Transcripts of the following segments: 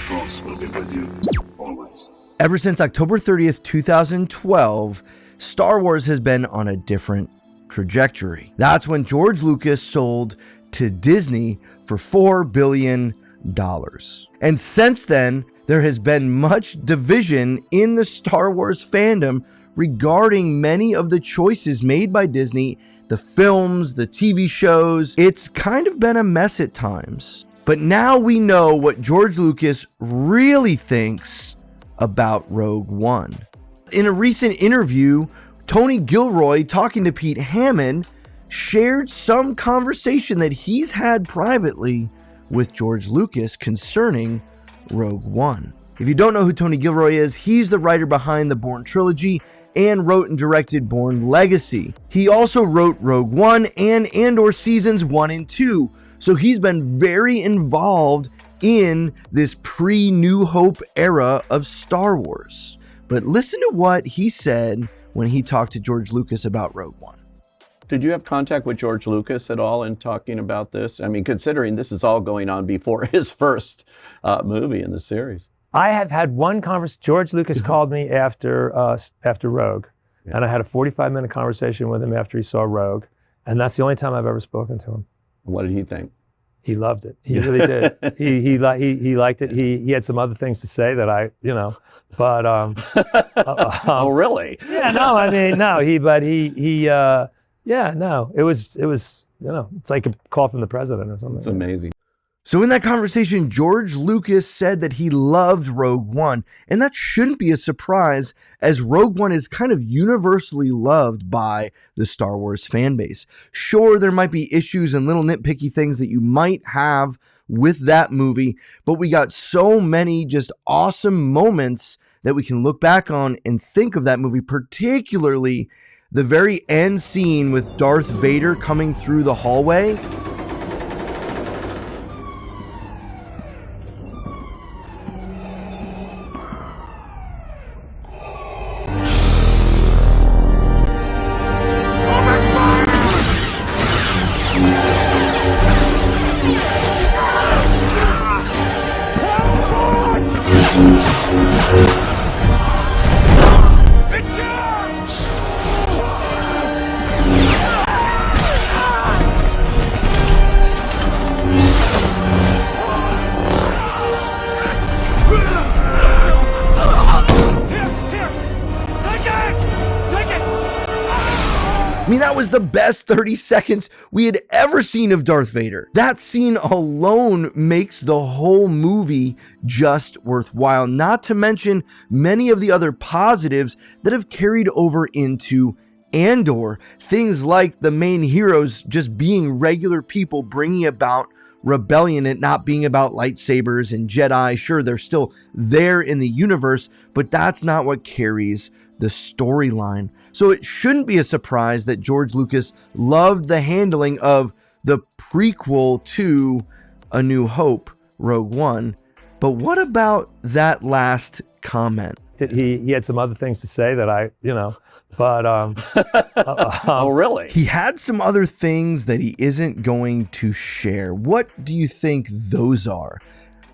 Force will be with you always. Ever since October 30th, 2012, Star Wars has been on a different trajectory. That's when George Lucas sold to Disney for $4 billion. And since then, there has been much division in the Star Wars fandom regarding many of the choices made by Disney, the films, the TV shows. It's kind of been a mess at times. But now we know what George Lucas really thinks about Rogue One. In a recent interview, Tony Gilroy, talking to Pete Hammond, shared some conversation that he's had privately with George Lucas concerning Rogue One. If you don't know who Tony Gilroy is, he's the writer behind the Bourne trilogy and wrote and directed Bourne Legacy. He also wrote Rogue One and Andor seasons 1 and 2, so he's been very involved in this pre-New Hope era of Star Wars. But listen to what he said when he talked to George Lucas about Rogue One. Did you have contact with George Lucas at all in talking about this? I mean, considering this is all going on before his first movie in the series. I have had one conversation. George Lucas called me after Rogue, and I had a 45-minute conversation with him after he saw Rogue, and that's the only time I've ever spoken to him. What did he think? He loved it. He really did. He liked it. He had some other things to say that but oh really? Yeah, no, I mean, no, it was it's like a call from the president or something. It's amazing. So in that conversation, George Lucas said that he loved Rogue One, and that shouldn't be a surprise, as Rogue One is kind of universally loved by the Star Wars fan base. Sure, there might be issues and little nitpicky things that you might have with that movie, but we got so many just awesome moments that we can look back on and think of that movie, particularly the very end scene with Darth Vader coming through the hallway. I mean, that was the best 30 seconds we had ever seen of Darth Vader. That scene alone makes the whole movie just worthwhile, not to mention many of the other positives that have carried over into Andor. Things like the main heroes just being regular people bringing about rebellion, it not being about lightsabers and Jedi. Sure, they're still there in the universe, but that's not what carries the storyline. So it shouldn't be a surprise that George Lucas loved the handling of the prequel to A New Hope, Rogue One. But what about that last comment? He had some other things to say that oh really? He had some other things that he isn't going to share. What do you think those are?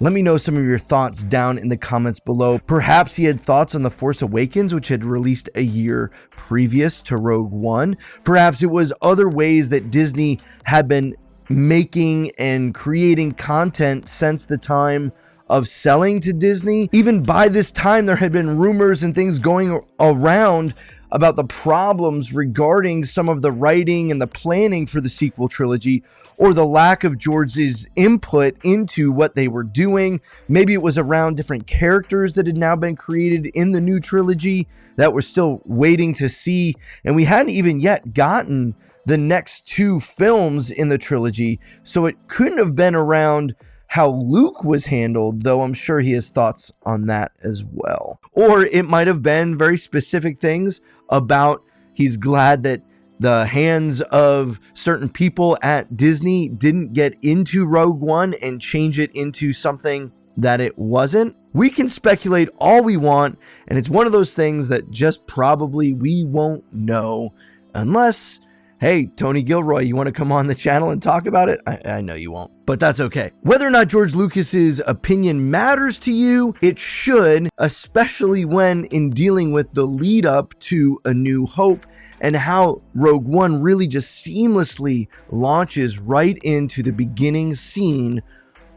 Let me know some of your thoughts down in the comments below. Perhaps he had thoughts on The Force Awakens, which had released a year previous to Rogue One. Perhaps it was other ways that Disney had been making and creating content since the time of selling to Disney. Even by this time, there had been rumors and things going around about the problems regarding some of the writing and the planning for the sequel trilogy, or the lack of George's input into what they were doing. Maybe it was around different characters that had now been created in the new trilogy that we're still waiting to see. And we hadn't even yet gotten the next two films in the trilogy, so it couldn't have been around how Luke was handled, though I'm sure he has thoughts on that as well. Or it might have been very specific things about he's glad that the hands of certain people at Disney didn't get into Rogue One and change it into something that it wasn't. We can speculate all we want, and it's one of those things that just probably we won't know unless Hey, Tony Gilroy, you want to come on the channel and talk about it? I know you won't, but that's okay. Whether or not George Lucas's opinion matters to you, it should, especially when in dealing with the lead up to A New Hope and how Rogue One really just seamlessly launches right into the beginning scene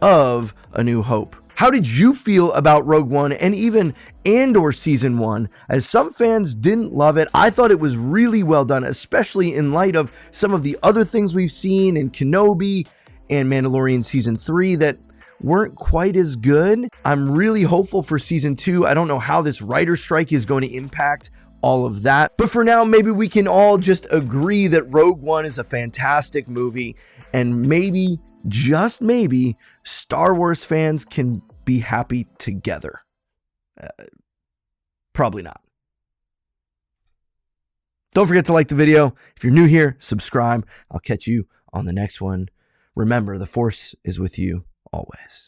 of A New Hope. How did you feel about Rogue One and even Andor Season 1? As some fans didn't love it, I thought it was really well done, especially in light of some of the other things we've seen in Kenobi and Mandalorian Season 3 that weren't quite as good. I'm really hopeful for Season 2. I don't know how this writer's strike is going to impact all of that. But for now, maybe we can all just agree that Rogue One is a fantastic movie, and maybe, just maybe, Star Wars fans can be happy together. Probably not. Don't forget to like the video. If you're new here, subscribe. I'll catch you on the next one. Remember, the Force is with you always.